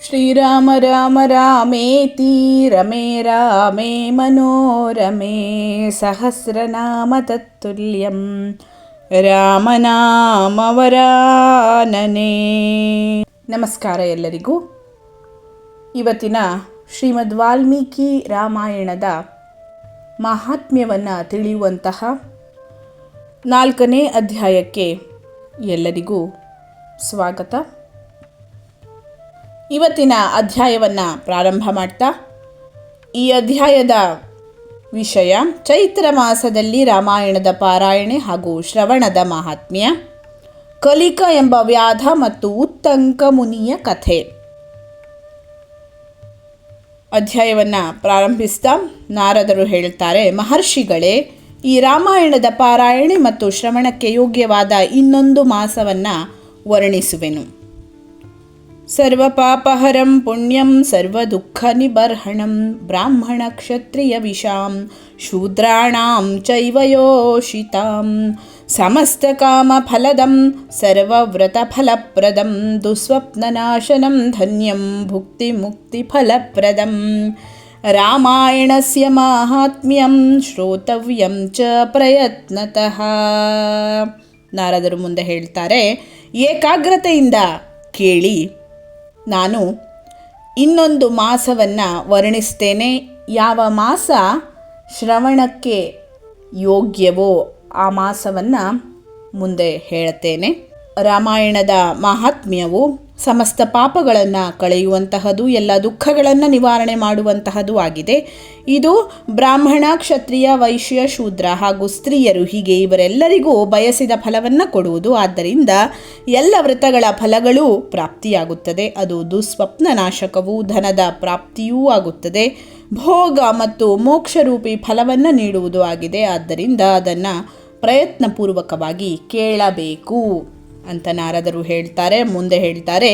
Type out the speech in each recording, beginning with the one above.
ಶ್ರೀರಾಮ ರಾಮ ರಾಮೇತಿ ರಮೇ ರಾಮೇ ಮನೋರಮೇ ಸಹಸ್ರನಾಮ ತತ್ತುಲ್ಯಂ ರಾಮನಾಮವರಾನನೇ. ನಮಸ್ಕಾರ ಎಲ್ಲರಿಗೂ. ಇವತ್ತಿನ ಶ್ರೀಮದ್ ವಾಲ್ಮೀಕಿ ರಾಮಾಯಣದ ಮಹಾತ್ಮ್ಯವನ್ನು ತಿಳಿಯುವಂತಹ 4ನೇ ಅಧ್ಯಾಯಕ್ಕೆ ಎಲ್ಲರಿಗೂ ಸ್ವಾಗತ. ಇವತ್ತಿನ ಅಧ್ಯಾಯವನ್ನು ಪ್ರಾರಂಭ ಮಾಡ್ತಾ, ಈ ಅಧ್ಯಾಯದ ವಿಷಯ ಚೈತ್ರ ಮಾಸದಲ್ಲಿ ರಾಮಾಯಣದ ಪಾರಾಯಣೆ ಹಾಗೂ ಶ್ರವಣದ ಮಹಾತ್ಮ್ಯ, ಕಲಿಕ ಎಂಬ ವ್ಯಾಧ ಮತ್ತು ಉತ್ತಂಕ ಮುನಿಯ ಕಥೆ. ಅಧ್ಯಾಯವನ್ನು ಪ್ರಾರಂಭಿಸ್ತಾ ನಾರದರು ಹೇಳ್ತಾರೆ, ಮಹರ್ಷಿಗಳೇ, ಈ ರಾಮಾಯಣದ ಪಾರಾಯಣೆ ಮತ್ತು ಶ್ರವಣಕ್ಕೆ ಯೋಗ್ಯವಾದ ಇನ್ನೊಂದು ಮಾಸವನ್ನು ವರ್ಣಿಸುವೆನು. ಸರ್ವಪಾಪಹರಂ ಪುಣ್ಯಂ ಸರ್ವದುಃಖ ನಿಬರ್ಹಣಂ ಬ್ರಾಹ್ಮಣ ಕ್ಷತ್ರಿಯ ವಿಷಾಂ ಶೂದ್ರಾಣಾಂ ಚೈವ ಯೋಷಿತಾಂ ಸಮಸ್ತ ಕಾಮ ಫಲದಂ ಸರ್ವವ್ರತ ಫಲಪ್ರದಂ ದುಸ್ವಪ್ನನಾಶನಂ ಧನ್ಯಂ ಭುಕ್ತಿ ಮುಕ್ತಿ ಫಲಪ್ರದಂ ರಾಮಾಯಣಸ್ಯ ಮಾಹಾತ್ಮ್ಯಂ ಶ್ರೋತವ್ಯಂ ಚ ಪ್ರಯತ್ನತಃ. ನಾರದರು ಮುಂದೆ ಹೇಳ್ತಾರೆ, ಏಕಾಗ್ರತೆಯಿಂದ ಕೇಳಿ, ನಾನು ಇನ್ನೊಂದು ಮಾಸವನ್ನು ವರ್ಣಿಸ್ತೇನೆ. ಯಾವ ಮಾಸ ಶ್ರವಣಕ್ಕೆ ಯೋಗ್ಯವೋ ಆ ಮಾಸವನ್ನು ಮುಂದೆ ಹೇಳುತ್ತೇನೆ. ರಾಮಾಯಣದ ಮಹಾತ್ಮ್ಯವು ಸಮಸ್ತ ಪಾಪಗಳನ್ನು ಕಳೆಯುವಂತಹದ್ದು, ಎಲ್ಲ ದುಃಖಗಳನ್ನು ನಿವಾರಣೆ ಮಾಡುವಂತಹದ್ದು ಆಗಿದೆ. ಇದು ಬ್ರಾಹ್ಮಣ, ಕ್ಷತ್ರಿಯ, ವೈಶ್ಯ, ಶೂದ್ರ ಹಾಗೂ ಸ್ತ್ರೀಯರು ಹೀಗೆ ಇವರೆಲ್ಲರಿಗೂ ಬಯಸಿದ ಫಲವನ್ನು ಕೊಡುವುದು. ಆದ್ದರಿಂದ ಎಲ್ಲ ವ್ರತಗಳ ಫಲಗಳೂ ಪ್ರಾಪ್ತಿಯಾಗುತ್ತದೆ. ಅದು ದುಸ್ವಪ್ನ ನಾಶಕವೂ ಧನದ ಪ್ರಾಪ್ತಿಯೂ ಆಗುತ್ತದೆ. ಭೋಗ ಮತ್ತು ಮೋಕ್ಷರೂಪಿ ಫಲವನ್ನು ನೀಡುವುದು ಆಗಿದೆ. ಆದ್ದರಿಂದ ಅದನ್ನು ಪ್ರಯತ್ನಪೂರ್ವಕವಾಗಿ ಕೇಳಬೇಕು ಅಂತ ನಾರದರು ಹೇಳ್ತಾರೆ. ಮುಂದೆ ಹೇಳ್ತಾರೆ,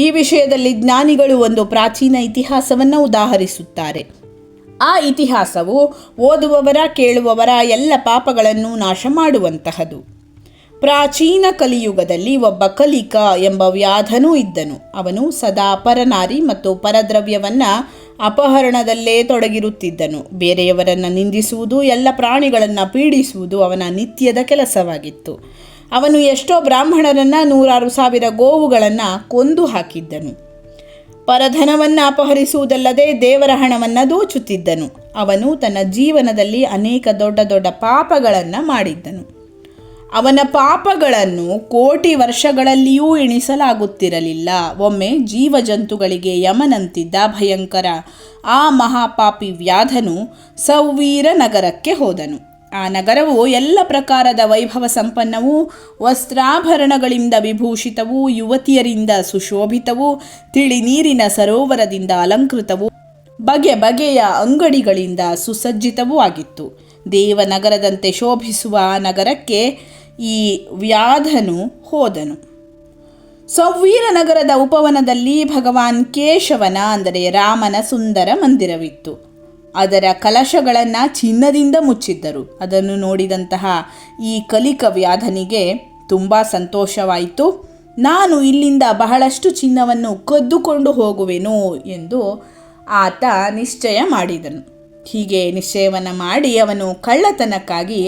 ಈ ವಿಷಯದಲ್ಲಿ ಜ್ಞಾನಿಗಳು ಒಂದು ಪ್ರಾಚೀನ ಇತಿಹಾಸವನ್ನು ಉದಾಹರಿಸುತ್ತಾರೆ. ಆ ಇತಿಹಾಸವು ಓದುವವರ ಕೇಳುವವರ ಎಲ್ಲ ಪಾಪಗಳನ್ನು ನಾಶ ಮಾಡುವಂತಹದು. ಪ್ರಾಚೀನ ಕಲಿಯುಗದಲ್ಲಿ ಒಬ್ಬ ಕಲಿಕ ಎಂಬ ವ್ಯಾಧನೂ ಇದ್ದನು. ಅವನು ಸದಾ ಪರನಾರಿ ಮತ್ತು ಪರದ್ರವ್ಯವನ್ನು ಅಪಹರಣದಲ್ಲೇ ತೊಡಗಿರುತ್ತಿದ್ದನು. ಬೇರೆಯವರನ್ನು ನಿಂದಿಸುವುದು, ಎಲ್ಲ ಪ್ರಾಣಿಗಳನ್ನು ಪೀಡಿಸುವುದು ಅವನ ನಿತ್ಯದ ಕೆಲಸವಾಗಿತ್ತು. ಅವನು ಎಷ್ಟೋ ಬ್ರಾಹ್ಮಣರನ್ನು, 100,000 ಗೋವುಗಳನ್ನು ಕೊಂದು ಹಾಕಿದ್ದನು. ಪರಧನವನ್ನು ಅಪಹರಿಸುವುದಲ್ಲದೆ ದೇವರ ಹಣವನ್ನು ದೋಚುತ್ತಿದ್ದನು. ಅವನು ತನ್ನ ಜೀವನದಲ್ಲಿ ಅನೇಕ ದೊಡ್ಡ ದೊಡ್ಡ ಪಾಪಗಳನ್ನು ಮಾಡಿದ್ದನು. ಅವನ ಪಾಪಗಳನ್ನು 1,000,000 ವರ್ಷಗಳಲ್ಲಿಯೂ ಎಣಿಸಲಾಗುತ್ತಿರಲಿಲ್ಲ. ಒಮ್ಮೆ ಜೀವಜಂತುಗಳಿಗೆ ಯಮನಂತಿದ್ದ ಭಯಂಕರ ಆ ಮಹಾಪಾಪಿ ವ್ಯಾಧನು ಸೌವೀರ ನಗರಕ್ಕೆ ಹೋದನು. ಆ ನಗರವು ಎಲ್ಲ ಪ್ರಕಾರದ ವೈಭವ ಸಂಪನ್ನವೂ, ವಸ್ತ್ರಾಭರಣಗಳಿಂದ ವಿಭೂಷಿತವೂ, ಯುವತಿಯರಿಂದ ಸುಶೋಭಿತವೂ, ತಿಳಿ ನೀರಿನ ಸರೋವರದಿಂದ ಅಲಂಕೃತವೂ, ಬಗೆ ಬಗೆಯ ಅಂಗಡಿಗಳಿಂದ ಸುಸಜ್ಜಿತವೂ ಆಗಿತ್ತು. ದೇವನಗರದಂತೆ ಶೋಭಿಸುವ ಆ ನಗರಕ್ಕೆ ಈ ವ್ಯಾಧನು ಹೋದನು. ಸೌವೀರ ನಗರದ ಉಪವನದಲ್ಲಿ ಭಗವಾನ್ ಕೇಶವನ, ಅಂದರೆ ರಾಮನ ಸುಂದರ ಮಂದಿರವಿತ್ತು. ಅದರ ಕಲಶಗಳನ್ನು ಚಿನ್ನದಿಂದ ಮುಚ್ಚಿದ್ದರು. ಅದನ್ನು ನೋಡಿದಂತಹ ಈ ಕಲಿಕ ವ್ಯಾಧನಿಗೆ ತುಂಬ ಸಂತೋಷವಾಯಿತು. ನಾನು ಇಲ್ಲಿಂದ ಬಹಳಷ್ಟು ಚಿನ್ನವನ್ನು ಕದ್ದುಕೊಂಡು ಹೋಗುವೆನು ಎಂದು ಆತ ನಿಶ್ಚಯ ಮಾಡಿದನು. ಹೀಗೆ ನಿಶ್ಚಯವನ್ನು ಮಾಡಿ ಅವನು ಕಳ್ಳತನಕ್ಕಾಗಿ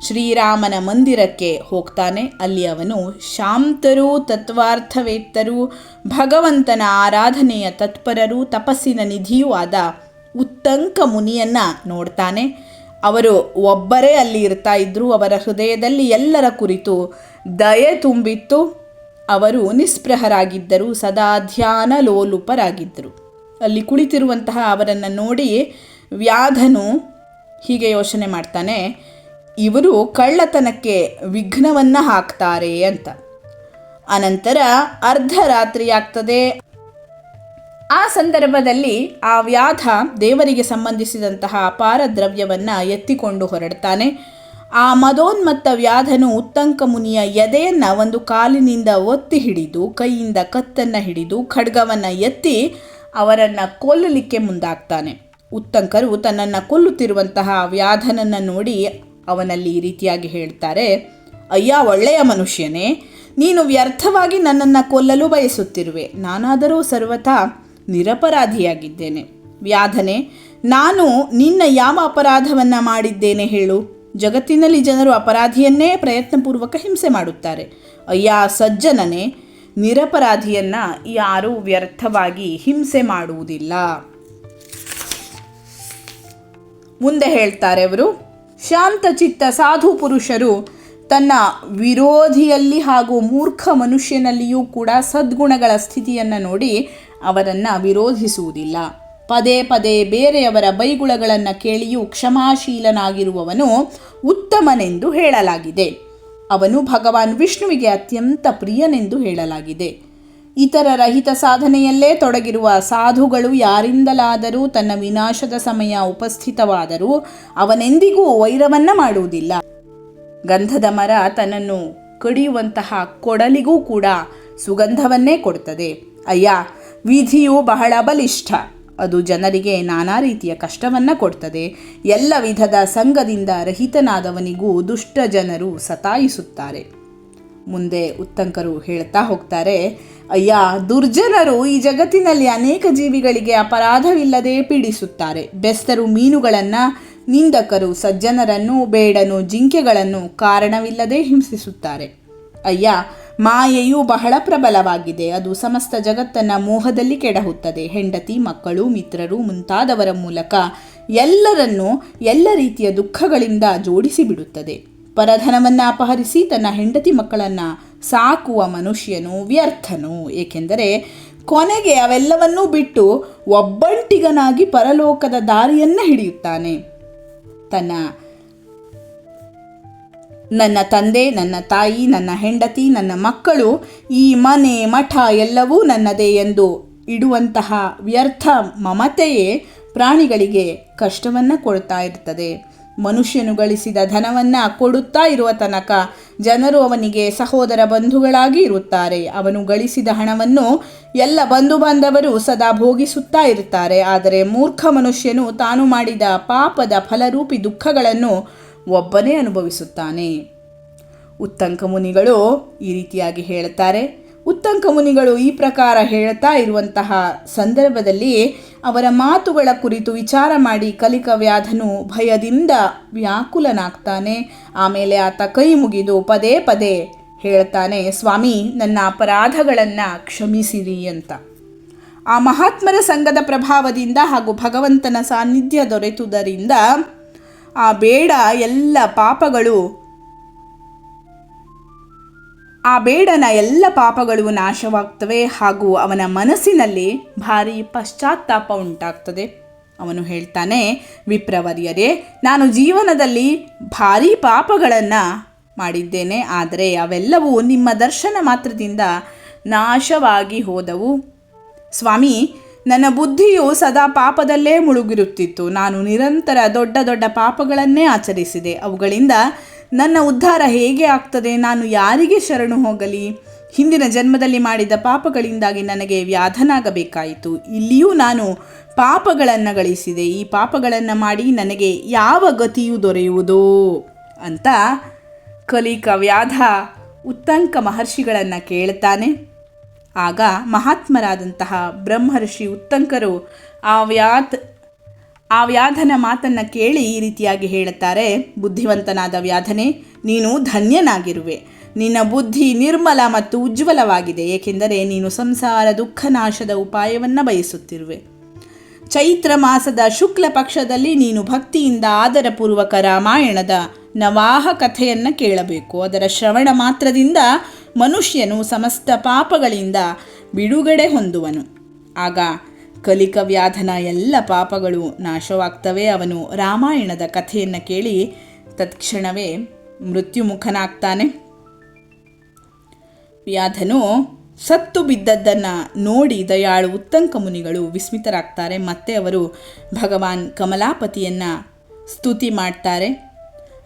ಶ್ರೀರಾಮನ ಮಂದಿರಕ್ಕೆ ಹೋಗ್ತಾನೆ. ಅಲ್ಲಿ ಅವನು ಶಾಂತರೂ ತತ್ವಾರ್ಥವೇತ್ತರೂ ಭಗವಂತನ ಆರಾಧನೆಯ ತತ್ಪರರೂ ತಪಸ್ಸಿನ ನಿಧಿಯೂ ಆದ ಉತ್ತಂಕ ಮುನಿಯನ್ನು ನೋಡ್ತಾನೆ. ಅವರು ಒಬ್ಬರೇ ಅಲ್ಲಿ ಇರ್ತಾ ಇದ್ದರು. ಅವರ ಹೃದಯದಲ್ಲಿ ಎಲ್ಲರ ಕುರಿತು ದಯೆ ತುಂಬಿತ್ತು. ಅವರು ನಿಸ್ಪೃಹರಾಗಿದ್ದರು, ಸದಾ ಧ್ಯಾನ ಲೋಲುಪರಾಗಿದ್ದರು. ಅಲ್ಲಿ ಕುಳಿತಿರುವಂತಹ ಅವರನ್ನು ನೋಡಿ ವ್ಯಾಧನು ಹೀಗೆ ಯೋಚನೆ ಮಾಡ್ತಾನೆ, ಇವರು ಕಳ್ಳತನಕ್ಕೆ ವಿಘ್ನವನ್ನು ಹಾಕ್ತಾರೆ ಅಂತ. ಅನಂತರ ಅರ್ಧರಾತ್ರಿ ಆಗ್ತದೆ. ಆ ಸಂದರ್ಭದಲ್ಲಿ ಆ ವ್ಯಾಧ ದೇವರಿಗೆ ಸಂಬಂಧಿಸಿದಂತಹ ಅಪಾರ ದ್ರವ್ಯವನ್ನು ಎತ್ತಿಕೊಂಡು ಹೊರಡ್ತಾನೆ. ಆ ಮದೋನ್ಮತ್ತ ವ್ಯಾಧನು ಉತ್ತಂಕ ಮುನಿಯ ಎದೆಯನ್ನು ಒಂದು ಕಾಲಿನಿಂದ ಒತ್ತಿ ಹಿಡಿದು, ಕೈಯಿಂದ ಕತ್ತನ್ನು ಹಿಡಿದು, ಖಡ್ಗವನ್ನು ಎತ್ತಿ ಅವರನ್ನು ಕೊಲ್ಲಲಿಕ್ಕೆ ಮುಂದಾಗ್ತಾನೆ. ಉತ್ತಂಕರು ತನ್ನನ್ನು ಕೊಲ್ಲುತ್ತಿರುವಂತಹ ವ್ಯಾಧನನ್ನು ನೋಡಿ ಅವನಲ್ಲಿ ಈ ರೀತಿಯಾಗಿ ಹೇಳ್ತಾರೆ, ಅಯ್ಯ ಒಳ್ಳೆಯ ಮನುಷ್ಯನೇ, ನೀನು ವ್ಯರ್ಥವಾಗಿ ನನ್ನನ್ನು ಕೊಲ್ಲಲು ಬಯಸುತ್ತಿರುವೆ. ನಾನಾದರೂ ಸರ್ವಥಾ ನಿರಪರಾಧಿಯಾಗಿದ್ದೇನೆ. ವ್ಯಾಧನೆ, ನಾನು ನಿನ್ನ ಯಾವ ಅಪರಾಧವನ್ನು ಮಾಡಿದ್ದೇನೆ ಹೇಳು? ಜಗತ್ತಿನಲ್ಲಿ ಜನರು ಅಪರಾಧಿಯನ್ನೇ ಪ್ರಯತ್ನಪೂರ್ವಕ ಹಿಂಸೆ ಮಾಡುತ್ತಾರೆ. ಅಯ್ಯ ಸಜ್ಜನನೇ, ನಿರಪರಾಧಿಯನ್ನು ಯಾರೂ ವ್ಯರ್ಥವಾಗಿ ಹಿಂಸೆ ಮಾಡುವುದಿಲ್ಲ. ಮುಂದೆ ಹೇಳ್ತಾರೆ ಅವರು, ಶಾಂತಚಿತ್ತ ಸಾಧು ಪುರುಷರು ತನ್ನ ವಿರೋಧಿಯಲ್ಲಿ ಹಾಗೂ ಮೂರ್ಖ ಮನುಷ್ಯನಲ್ಲಿಯೂ ಕೂಡ ಸದ್ಗುಣಗಳ ಸ್ಥಿತಿಯನ್ನು ನೋಡಿ ಅವರನ್ನು ವಿರೋಧಿಸುವುದಿಲ್ಲ. ಪದೇ ಪದೇ ಬೇರೆಯವರ ಬೈಗುಳಗಳನ್ನು ಕೇಳಿಯೂ ಕ್ಷಮಾಶೀಲನಾಗಿರುವವನು ಉತ್ತಮನೆಂದು ಹೇಳಲಾಗಿದೆ. ಅವನು ಭಗವಾನ್ ವಿಷ್ಣುವಿಗೆ ಅತ್ಯಂತ ಪ್ರಿಯನೆಂದು ಹೇಳಲಾಗಿದೆ. ಇತರರ ಹಿತ ಸಾಧನೆಯಲ್ಲೇ ತೊಡಗಿರುವ ಸಾಧುಗಳು ಯಾರಿಂದಲಾದರೂ ತನ್ನ ವಿನಾಶದ ಸಮಯ ಉಪಸ್ಥಿತವಾದರೂ ಅವನೆಂದಿಗೂ ವೈರವನ್ನು ಮಾಡುವುದಿಲ್ಲ. ಗಂಧದ ಮರ ತನ್ನನ್ನು ಕಡಿಯುವಂತಹ ಕೊಡಲಿಗೂ ಕೂಡ ಸುಗಂಧವನ್ನೇ ಕೊಡುತ್ತದೆ. ಅಯ್ಯ, ವಿಧಿಯು ಬಹಳ ಬಲಿಷ್ಠ. ಅದು ಜನರಿಗೆ ನಾನಾ ರೀತಿಯ ಕಷ್ಟವನ್ನು ಕೊಡ್ತದೆ. ಎಲ್ಲ ವಿಧದ ಸಂಘದಿಂದ ರಹಿತನಾದವನಿಗೂ ದುಷ್ಟ ಜನರು ಸತಾಯಿಸುತ್ತಾರೆ. ಮುಂದೆ ಉತ್ತಂಕರು ಹೇಳ್ತಾ ಹೋಗ್ತಾರೆ, ಅಯ್ಯ, ದುರ್ಜನರು ಈ ಜಗತ್ತಿನಲ್ಲಿ ಅನೇಕ ಜೀವಿಗಳಿಗೆ ಅಪರಾಧವಿಲ್ಲದೆ ಪೀಡಿಸುತ್ತಾರೆ. ಬೆಸ್ತರು ಮೀನುಗಳನ್ನು, ನಿಂದಕರು ಸಜ್ಜನರನ್ನು, ಬೇಡನು ಜಿಂಕೆಗಳನ್ನು ಕಾರಣವಿಲ್ಲದೆ ಹಿಂಸಿಸುತ್ತಾರೆ. ಅಯ್ಯ, ಮಾಯೆಯು ಬಹಳ ಪ್ರಬಲವಾಗಿದೆ. ಅದು ಸಮಸ್ತ ಜಗತ್ತನ್ನು ಮೋಹದಲ್ಲಿ ಕೆಡಹುತ್ತದೆ. ಹೆಂಡತಿ, ಮಕ್ಕಳು, ಮಿತ್ರರು ಮುಂತಾದವರ ಮೂಲಕ ಎಲ್ಲರನ್ನೂ ಎಲ್ಲ ರೀತಿಯ ದುಃಖಗಳಿಂದ ಜೋಡಿಸಿ ಬಿಡುತ್ತದೆ. ಪರಧನವನ್ನು ಅಪಹರಿಸಿ ತನ್ನ ಹೆಂಡತಿ ಮಕ್ಕಳನ್ನು ಸಾಕುವ ಮನುಷ್ಯನು ವ್ಯರ್ಥನು. ಏಕೆಂದರೆ ಕೊನೆಗೆ ಅವೆಲ್ಲವನ್ನೂ ಬಿಟ್ಟು ಒಬ್ಬಂಟಿಗನಾಗಿ ಪರಲೋಕದ ದಾರಿಯನ್ನು ಹಿಡಿಯುತ್ತಾನೆ. ನನ್ನ ತಂದೆ, ನನ್ನ ತಾಯಿ, ನನ್ನ ಹೆಂಡತಿ, ನನ್ನ ಮಕ್ಕಳು, ಈ ಮನೆ ಮಠ ಎಲ್ಲವೂ ನನ್ನದೇ ಎಂದು ಇಡುವಂತಹ ವ್ಯರ್ಥ ಮಮತೆಯೇ ಪ್ರಾಣಿಗಳಿಗೆ ಕಷ್ಟವನ್ನು ಕೊಡ್ತಾ ಇರ್ತದೆ. ಮನುಷ್ಯನು ಗಳಿಸಿದ ಧನವನ್ನು ಕೊಡುತ್ತಾ ಇರುವ ತನಕ ಜನರು ಅವನಿಗೆ ಸಹೋದರ ಬಂಧುಗಳಾಗಿ ಇರುತ್ತಾರೆ. ಅವನು ಗಳಿಸಿದ ಹಣವನ್ನು ಎಲ್ಲ ಬಂಧು ಬಾಂಧವರು ಸದಾ ಭೋಗಿಸುತ್ತಾ ಇರುತ್ತಾರೆ. ಆದರೆ ಮೂರ್ಖ ಮನುಷ್ಯನು ತಾನು ಮಾಡಿದ ಪಾಪದ ಫಲರೂಪಿ ದುಃಖಗಳನ್ನು ಒಬ್ಬನೇ ಅನುಭವಿಸುತ್ತಾನೆ. ಉತ್ತಂಕ ಮುನಿಗಳು ಈ ರೀತಿಯಾಗಿ ಹೇಳುತ್ತಾರೆ. ಉತ್ತಂಕ ಮುನಿಗಳು ಈ ಪ್ರಕಾರ ಹೇಳ್ತಾ ಇರುವಂತಹ ಸಂದರ್ಭದಲ್ಲಿ ಅವರ ಮಾತುಗಳ ಕುರಿತು ವಿಚಾರ ಮಾಡಿ ಕಲಿಕ ವ್ಯಾಧನು ಭಯದಿಂದ ವ್ಯಾಕುಲನಾಗ್ತಾನೆ. ಆಮೇಲೆ ಆತ ಕೈ ಮುಗಿದು ಪದೇ ಪದೇ ಹೇಳ್ತಾನೆ, ಸ್ವಾಮಿ, ನನ್ನ ಅಪರಾಧಗಳನ್ನು ಕ್ಷಮಿಸಿರಿ ಅಂತ. ಆ ಮಹಾತ್ಮರ ಸಂಘದ ಪ್ರಭಾವದಿಂದ ಹಾಗೂ ಭಗವಂತನ ಸಾನ್ನಿಧ್ಯ ದೊರೆತುದರಿಂದ ಆ ಬೇಡನ ಎಲ್ಲ ಪಾಪಗಳು ನಾಶವಾಗ್ತವೆ ಹಾಗೂ ಅವನ ಮನಸ್ಸಿನಲ್ಲಿ ಭಾರಿ ಪಶ್ಚಾತ್ತಾಪ ಉಂಟಾಗ್ತದೆ. ಅವನು ಹೇಳ್ತಾನೆ, ವಿಪ್ರವರ್ಯರೇ, ನಾನು ಜೀವನದಲ್ಲಿ ಭಾರೀ ಪಾಪಗಳನ್ನು ಮಾಡಿದ್ದೇನೆ. ಆದರೆ ಅವೆಲ್ಲವೂ ನಿಮ್ಮ ದರ್ಶನ ಮಾತ್ರದಿಂದ ನಾಶವಾಗಿ ಹೋದವು. ಸ್ವಾಮಿ, ನನ್ನ ಬುದ್ಧಿಯು ಸದಾ ಪಾಪದಲ್ಲೇ ಮುಳುಗಿರುತ್ತಿತ್ತು. ನಾನು ನಿರಂತರ ದೊಡ್ಡ ದೊಡ್ಡ ಪಾಪಗಳನ್ನೇ ಆಚರಿಸಿದೆ. ಅವುಗಳಿಂದ ನನ್ನ ಉದ್ಧಾರ ಹೇಗೆ ಆಗ್ತದೆ? ನಾನು ಯಾರಿಗೆ ಶರಣು ಹೋಗಲಿ? ಹಿಂದಿನ ಜನ್ಮದಲ್ಲಿ ಮಾಡಿದ ಪಾಪಗಳಿಂದಾಗಿ ನನಗೆ ವ್ಯಾಧನಾಗಬೇಕಾಯಿತು. ಇಲ್ಲಿಯೂ ನಾನು ಪಾಪಗಳನ್ನು ಗಳಿಸಿದೆ. ಈ ಪಾಪಗಳನ್ನು ಮಾಡಿ ನನಗೆ ಯಾವ ಗತಿಯೂ ದೊರೆಯುವುದೋ ಅಂತ ಕಲಿಕ ವ್ಯಾಧ ಉತ್ತಂಕ ಮಹರ್ಷಿಗಳನ್ನು ಕೇಳ್ತಾನೆ. ಆಗ ಮಹಾತ್ಮರಾದಂತಹ ಬ್ರಹ್ಮರ್ಷಿ ಉತ್ತಂಕರು ಆ ವ್ಯಾಧನ ಮಾತನ್ನು ಕೇಳಿ ಈ ರೀತಿಯಾಗಿ ಹೇಳುತ್ತಾರೆ, ಬುದ್ಧಿವಂತನಾದ ವ್ಯಾಧನೆ, ನೀನು ಧನ್ಯನಾಗಿರುವೆ. ನಿನ್ನ ಬುದ್ಧಿ ನಿರ್ಮಲ ಮತ್ತು ಉಜ್ವಲವಾಗಿದೆ. ಏಕೆಂದರೆ ನೀನು ಸಂಸಾರ ದುಃಖನಾಶದ ಉಪಾಯವನ್ನು ಬಯಸುತ್ತಿರುವೆ. ಚೈತ್ರ ಮಾಸದ ಶುಕ್ಲ ಪಕ್ಷದಲ್ಲಿ ನೀನು ಭಕ್ತಿಯಿಂದ ಆದರಪೂರ್ವಕ ರಾಮಾಯಣದ ನವಾಹ ಕಥೆಯನ್ನು ಕೇಳಬೇಕು. ಅದರ ಶ್ರವಣ ಮಾತ್ರದಿಂದ ಮನುಷ್ಯನು ಸಮಸ್ತ ಪಾಪಗಳಿಂದ ಬಿಡುಗಡೆ ಹೊಂದುವನು. ಆಗ ಕಲಿಕ ವ್ಯಾಧನ ಎಲ್ಲ ಪಾಪಗಳು ನಾಶವಾಗ್ತವೆ. ಅವನು ರಾಮಾಯಣದ ಕಥೆಯನ್ನು ಕೇಳಿ ತತ್ಕ್ಷಣವೇ ಮೃತ್ಯುಮುಖನಾಗ್ತಾನೆ. ವ್ಯಾಧನು ಸತ್ತು ಬಿದ್ದದ್ದನ್ನು ನೋಡಿ ದಯಾಳು ಉತ್ತಂಕ ಮುನಿಗಳು ವಿಸ್ಮಿತರಾಗ್ತಾರೆ. ಮತ್ತೆ ಅವರು ಭಗವಾನ್ ಕಮಲಾಪತಿಯನ್ನು ಸ್ತುತಿ ಮಾಡ್ತಾರೆ.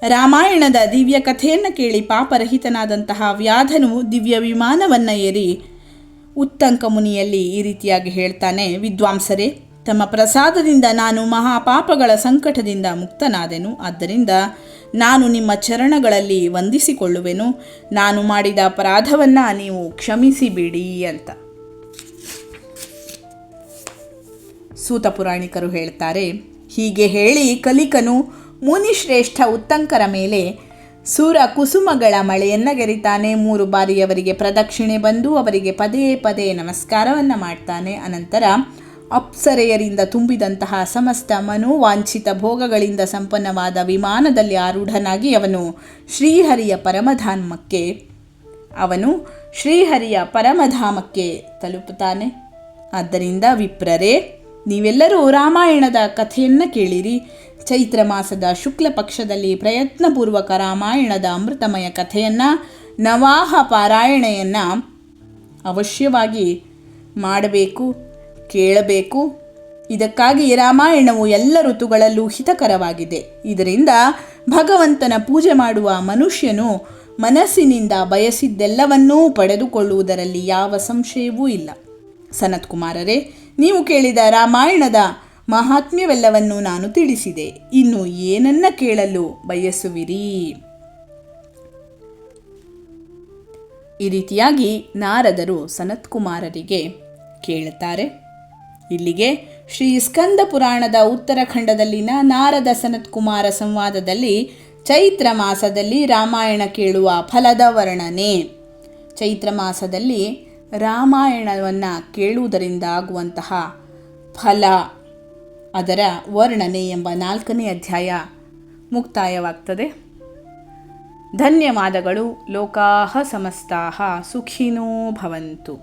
ರಾಮಾಯಣದ ದಿವ್ಯ ಕಥೆಯನ್ನು ಕೇಳಿ ಪಾಪರಹಿತನಾದಂತಹ ವ್ಯಾಧನು ದಿವ್ಯ ವಿಮಾನವನ್ನು ಏರಿ ಉತ್ತಂಕ ಮುನಿಯಲ್ಲಿ ಈ ರೀತಿಯಾಗಿ ಹೇಳ್ತಾನೆ, ವಿದ್ವಾಂಸರೇ, ತಮ್ಮ ಪ್ರಸಾದದಿಂದ ನಾನು ಮಹಾಪಾಪಗಳ ಸಂಕಟದಿಂದ ಮುಕ್ತನಾದೆನು. ಆದ್ದರಿಂದ ನಾನು ನಿಮ್ಮ ಚರಣಗಳಲ್ಲಿ ವಂದಿಸಿಕೊಳ್ಳುವೆನು. ನಾನು ಮಾಡಿದ ಅಪರಾಧವನ್ನು ನೀವು ಕ್ಷಮಿಸಿಬಿಡಿ ಅಂತ. ಸೂತ ಪುರಾಣಿಕರು ಹೇಳ್ತಾರೆ. ಹೀಗೆ ಹೇಳಿ ಕಲಿಕನು ಮುನಿಶ್ರೇಷ್ಠ ಉತ್ತಂಕರ ಮೇಲೆ ಸುರ ಕುಸುಮಗಳ ಮಳೆಯನ್ನಗೆರಿತಾನೆ. 3 ಬಾರಿ ಅವರಿಗೆ ಪ್ರದಕ್ಷಿಣೆ ಬಂದು ಅವರಿಗೆ ಪದೇ ಪದೇ ನಮಸ್ಕಾರವನ್ನು ಮಾಡ್ತಾನೆ. ಅನಂತರ ಅಪ್ಸರೆಯರಿಂದ ತುಂಬಿದಂತಹ ಸಮಸ್ತ ಮನೋವಾಂಛಿತ ಭೋಗಗಳಿಂದ ಸಂಪನ್ನವಾದ ವಿಮಾನದಲ್ಲಿ ಆರೂಢನಾಗಿ ಅವನು ಶ್ರೀಹರಿಯ ಪರಮಧಾಮಕ್ಕೆ ತಲುಪುತ್ತಾನೆ. ಆದ್ದರಿಂದ ವಿಪ್ರರೇ, ನೀವೆಲ್ಲರೂ ರಾಮಾಯಣದ ಕಥೆಯನ್ನು ಕೇಳಿರಿ. ಚೈತ್ರ ಮಾಸದ ಶುಕ್ಲ ಪಕ್ಷದಲ್ಲಿ ಪ್ರಯತ್ನಪೂರ್ವಕ ರಾಮಾಯಣದ ಅಮೃತಮಯ ಕಥೆಯನ್ನು, ನವಾಹ ಪಾರಾಯಣೆಯನ್ನು ಅವಶ್ಯವಾಗಿ ಮಾಡಬೇಕು, ಕೇಳಬೇಕು. ಇದಕ್ಕಾಗಿ ರಾಮಾಯಣವು ಎಲ್ಲ ಋತುಗಳಲ್ಲೂ ಹಿತಕರವಾಗಿದೆ. ಇದರಿಂದ ಭಗವಂತನ ಪೂಜೆ ಮಾಡುವ ಮನುಷ್ಯನು ಮನಸ್ಸಿನಿಂದ ಬಯಸಿದ್ದೆಲ್ಲವನ್ನೂ ಪಡೆದುಕೊಳ್ಳುವುದರಲ್ಲಿ ಯಾವ ಸಂಶಯವೂ ಇಲ್ಲ. ಸನತ್ಕುಮಾರರೇ, ನೀವು ಕೇಳಿದ ರಾಮಾಯಣದ ಮಹಾತ್ಮ್ಯವೆಲ್ಲವನ್ನೂ ನಾನು ತಿಳಿಸಿದೆ. ಇನ್ನು ಏನನ್ನ ಕೇಳಲು ಬಯಸುವಿರಿ? ಈ ರೀತಿಯಾಗಿ ನಾರದರು ಸನತ್ಕುಮಾರರಿಗೆ ಕೇಳುತ್ತಾರೆ. ಇಲ್ಲಿಗೆ ಶ್ರೀ ಸ್ಕಂದ ಪುರಾಣದ ಉತ್ತರಖಂಡದಲ್ಲಿನ ನಾರದ ಸನತ್ಕುಮಾರ ಸಂವಾದದಲ್ಲಿ ಚೈತ್ರ ಮಾಸದಲ್ಲಿ ರಾಮಾಯಣ ಕೇಳುವ ಫಲದ ವರ್ಣನೆ, ಚೈತ್ರ ಮಾಸದಲ್ಲಿ ರಾಮಾಯಣವನ್ನು ಕೇಳುವುದರಿಂದ ಆಗುವಂತಹ ಫಲ, ಅದರ ವರ್ಣನೆ ಎಂಬ 4ನೇ ಅಧ್ಯಾಯ ಮುಕ್ತಾಯವಾಗ್ತದೆ. ಧನ್ಯವಾದಗಳು. ಲೋಕಾಃ ಸಮಸ್ತಾಃ ಸುಖಿನೋ ಭವಂತು.